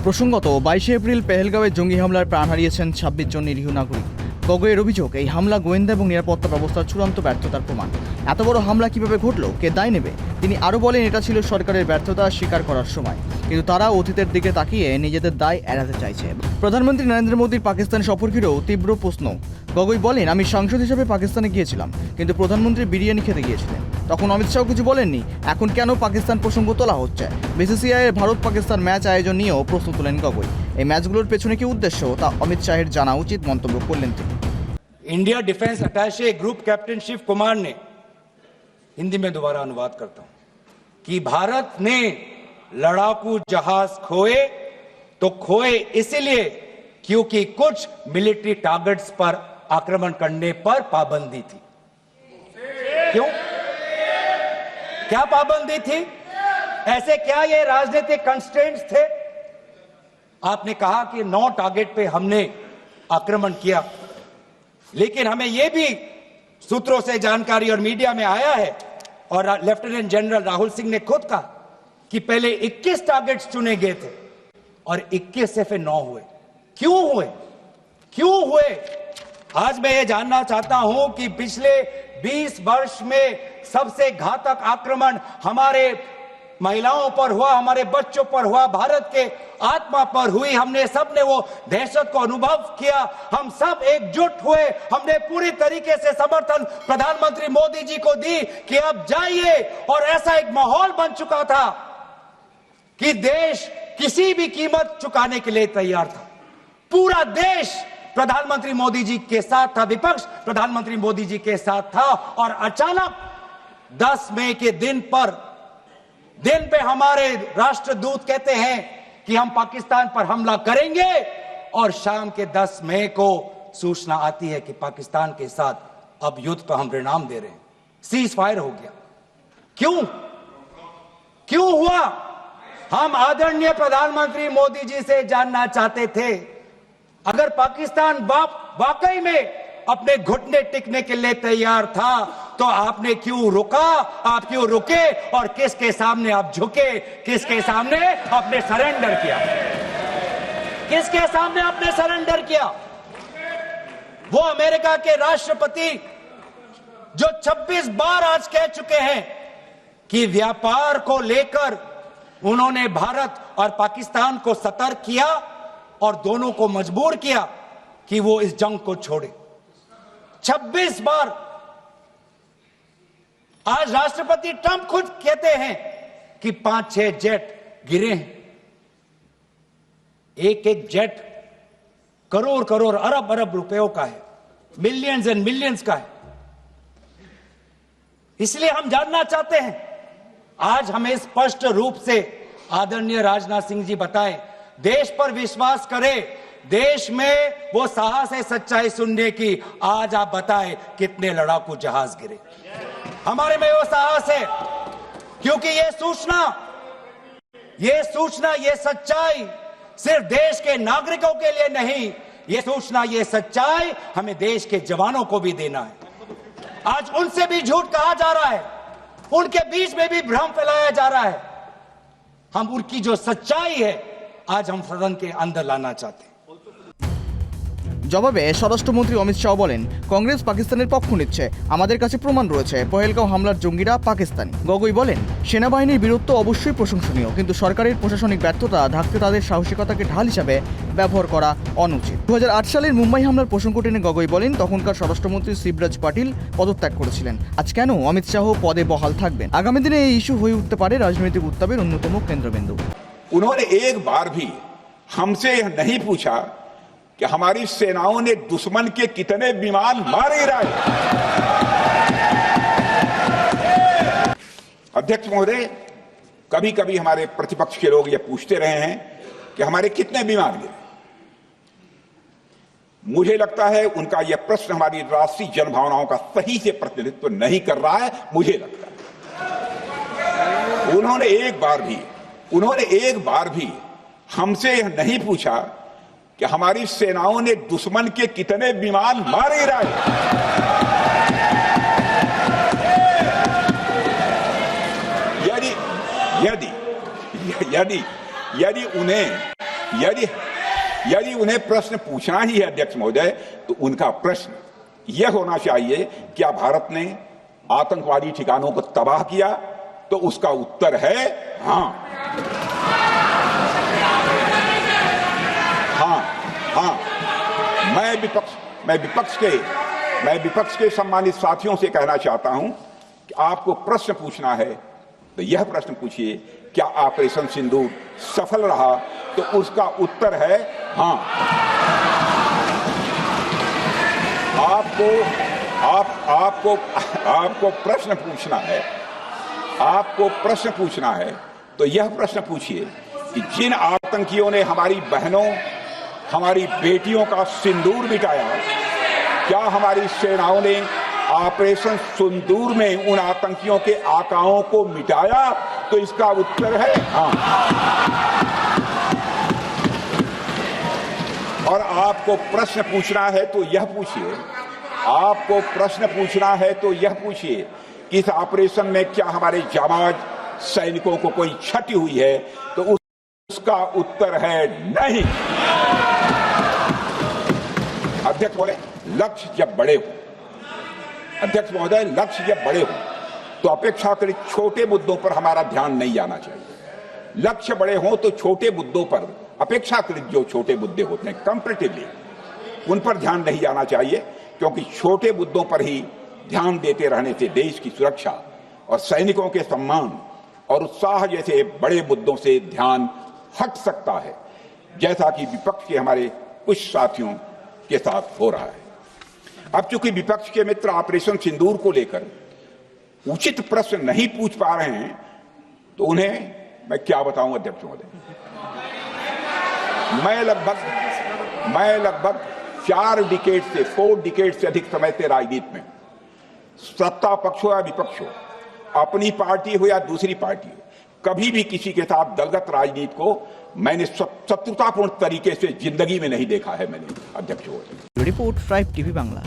প্রসঙ্গত 22 এপ্রিল পেহেলগাঁওয়ে জঙ্গি হামলায় প্রাণ হারিয়েছেন 26 জন নিরীহ নাগরিক। গগৈয়ের অভিযোগ, এই হামলা গোয়েন্দা এবং নিরাপত্তা ব্যবস্থার চূড়ান্ত ব্যর্থতার প্রমাণ। এত বড় হামলা কিভাবে ঘটল, কে দায় নেবে? তিনি আরও বলেন, এটা ছিল সরকারের ব্যর্থতা স্বীকার করার সময়, কিন্তু তারা অতীতের দিকে তাকিয়ে নিজেদের দায় এড়াতে চাইছে। প্রধানমন্ত্রী নরেন্দ্র মোদীর পাকিস্তান সফর ঘিরেও তীব্র প্রশ্ন। গগৈ বলেন, আমি সাংসদ হিসেবে পাকিস্তানে গিয়েছিলাম, কিন্তু প্রধানমন্ত্রী বিরিয়ানি খেতে গিয়েছিলেন। তখন অমিত শাহ কিছু বলেননি। এখন কেন পাকিস্তান প্রসঙ্গ তোলা হচ্ছে? বিসিসিআইয়ের ভারত পাকিস্তান ম্যাচ আয়োজন নিয়েও প্রশ্ন তোলেন গগৈ। এই ম্যাচগুলোর পেছনে কি উদ্দেশ্য, তা অমিত শাহের জানা উচিত, মন্তব্য করলেন তিনি। India defence attache group captain Shiv Kumar ने, हिंदी में दोबारा अनुवाद करता हूं, कि भारत ने लड़ाकू जहाज खोए तो खोए इसलिए क्योंकि कुछ मिलिट्री टारगेट्स पर आक्रमण करने पर पाबंदी थी। क्यों? क्या पाबंदी थी? ऐसे क्या ये राजनीतिक कंस्ट्रेंट्स थे? आपने कहा कि 9 टारगेट पे हमने आक्रमण किया, लेकिन हमें यह भी सूत्रों से जानकारी और मीडिया में आया है, और लेफ्टिनेंट जनरल राहुल सिंह ने खुद कहा कि पहले 21 टारगेट्स चुने गए थे और 21 से फिर 9 हुए। क्यों हुए? क्यों हुए? आज मैं ये जानना चाहता हूं कि पिछले 20 वर्ष में सबसे घातक आक्रमण हमारे महिलाओं पर हुआ, हमारे बच्चों पर हुआ, भारत के आत्मा पर हुई। हमने सब ने वो दहशत को अनुभव किया, हम सब एकजुट हुए, हमने पूरी तरीके से समर्थन प्रधानमंत्री मोदी जी को दी कि अब जाइए। और ऐसा एक माहौल बन चुका था कि देश किसी भी कीमत चुकाने के लिए तैयार था। पूरा देश प्रधानमंत्री मोदी जी के साथ था, विपक्ष प्रधानमंत्री मोदी जी के साथ था। और अचानक 10 मई के दिन पे हमारे राष्ट्रदूत कहते हैं कि हम पाकिस्तान पर हमला करेंगे, और शाम के 10 मई को सूचना आती है कि पाकिस्तान के साथ अब युद्ध पर हम परिणाम दे रहे हैं, सीज फायर हो गया। क्यों हुआ? हम आदरणीय प्रधानमंत्री मोदी जी से जानना चाहते थे, अगर पाकिस्तान वाकई में अपने घुटने टिकने के लिए तैयार था तो आपने क्यों रुका? आप क्यों रुके? और किसके सामने आप झुके? किसके सामने आपने सरेंडर किया? किसके सामने आपने सरेंडर किया? वो अमेरिका के राष्ट्रपति जो 26 बार आज कह चुके हैं कि व्यापार को लेकर उन्होंने भारत और पाकिस्तान को सतर्क किया और दोनों को मजबूर किया कि वो इस जंग को छोड़े। 26 बार। आज राष्ट्रपति ट्रंप खुद कहते हैं कि 5-6 जेट गिरे हैं। एक जेट करोड़ अरब रुपयों का है, मिलियंस एंड मिलियंस का है। इसलिए हम जानना चाहते हैं, आज हमें स्पष्ट रूप से आदरणीय राजनाथ सिंह जी बताएं, देश पर विश्वास करें, देश में वो साहस है सच्चाई सुनने की। आज आप बताएं कितने लड़ाकू जहाज गिरे? हमारे में वो साहस है, क्योंकि ये सूचना, ये सच्चाई सिर्फ देश के नागरिकों के लिए नहीं, ये सूचना, ये सच्चाई हमें देश के जवानों को भी देना है। आज उनसे भी झूठ कहा जा रहा है, उनके बीच में भी भ्रम फैलाया जा रहा है। हम उनकी जो सच्चाई है आज हम सदन के अंदर लाना चाहते हैं। জবাবে স্বরাষ্ট্রমন্ত্রী অমিত শাহ বলেন, কংগ্রেস পাকিস্তানের পক্ষ নিচ্ছে, আমাদের কাছে প্রমাণ রয়েছে পহেলগাঁও হামলার জঙ্গিরা পাকিস্তানি। গগৈ বলেন, সেনাবাহিনীর বীরত্ব অবশ্যই প্রশংসনীয়, কিন্তু সরকারের প্রশাসনিক ব্যর্থতা ঢাকতে তাদের সাহসিকতাকে ঢাল হিসাবে ব্যবহার করা অনুচিত। 2008 সালের মুম্বাই হামলার প্রসঙ্গ টেনে গগৈ বলেন, তখনকার স্বরাষ্ট্রমন্ত্রী শিবরাজ পাটিল পদত্যাগ করেছিলেন। আজ কেন অমিত শাহ পদে বহাল থাকবেন? আগামী দিনে এই ইস্যু হয়ে উঠতে পারে রাজনৈতিক উত্তাপের অন্যতম কেন্দ্রবিন্দু। उन्होंने एक बार भी हमसे यह नहीं पूछा कि हमारी सेनाओं ने दुश्मन के कितने विमान मारे गिराए। अध्यक्ष महोदय, कभी कभी हमारे प्रतिपक्ष के लोग ये पूछते रहे हैं कि हमारे कितने विमान गिरे। मुझे लगता है उनका यह प्रश्न हमारी राष्ट्रीय जनभावनाओं का सही से प्रतिनिधित्व नहीं कर रहा है। मुझे लगता है उन्होंने एक बार भी हमसे यह नहीं पूछा कि हमारी सेनाओं ने दुश्मन के कितने विमान मारे गिराए। यदि यदि उन्हें प्रश्न पूछना ही है अध्यक्ष महोदय, तो उनका प्रश्न यह होना चाहिए, क्या भारत ने आतंकवादी ठिकानों को तबाह किया? तो उसका उत्तर है हाँ। हाँ। मैं विपक्ष के सम्मानित साथियों से कहना चाहता हूं कि आपको प्रश्न पूछना है तो यह प्रश्न पूछिए, क्या ऑपरेशन सिंदूर सफल रहा? तो उसका उत्तर है हाँ। आपको प्रश्न पूछना है तो यह प्रश्न पूछिए कि जिन आतंकियों ने हमारी बहनों, हमारी बेटियों का सिंदूर मिटाया, क्या हमारी सेनाओं ने ऑपरेशन सिंदूर में उन आतंकियों के आकाओं को मिटाया? तो इसका उत्तर है हाँ। और आपको प्रश्न पूछना है तो यह पूछिए कि इस ऑपरेशन में क्या हमारे जाबाज सैनिकों को कोई क्षति हुई है? तो उसका उत्तर है नहीं। अध्यक्ष महोदय, लक्ष्य जब बड़े हो तो अपेक्षाकृत छोटे मुद्दों पर हमारा ध्यान नहीं जाना चाहिए। लक्ष्य बड़े हों तो छोटे मुद्दों पर, अपेक्षाकृत जो छोटे मुद्दे होते हैं कंपैरेटिवली, उन पर ध्यान नहीं जाना चाहिए, क्योंकि छोटे मुद्दों पर ही ध्यान देते रहने से देश की सुरक्षा और सैनिकों के सम्मान और उत्साह जैसे बड़े मुद्दों से ध्यान हट सकता है, जैसा कि विपक्ष के हमारे कुछ साथियों के साथ हो रहा है। अब चूंकि विपक्ष के मित्र ऑपरेशन सिंदूर को लेकर उचित प्रश्न नहीं पूछ पा रहे हैं, तो उन्हें मैं क्या बताऊं अध्यक्ष महोदय। मैं लगभग 4 डिकेड से अधिक समय से राजनीति में, सत्ता पक्ष हो या विपक्ष हो, अपनी पार्टी हो या दूसरी पार्टी हो, कभी भी किसी के साथ दलगत राजनीति को मैंने शत्रुतापूर्ण तरीके से जिंदगी में नहीं देखा है मैंने, अध्यक्ष महोदय। Report 5 TV Bangla.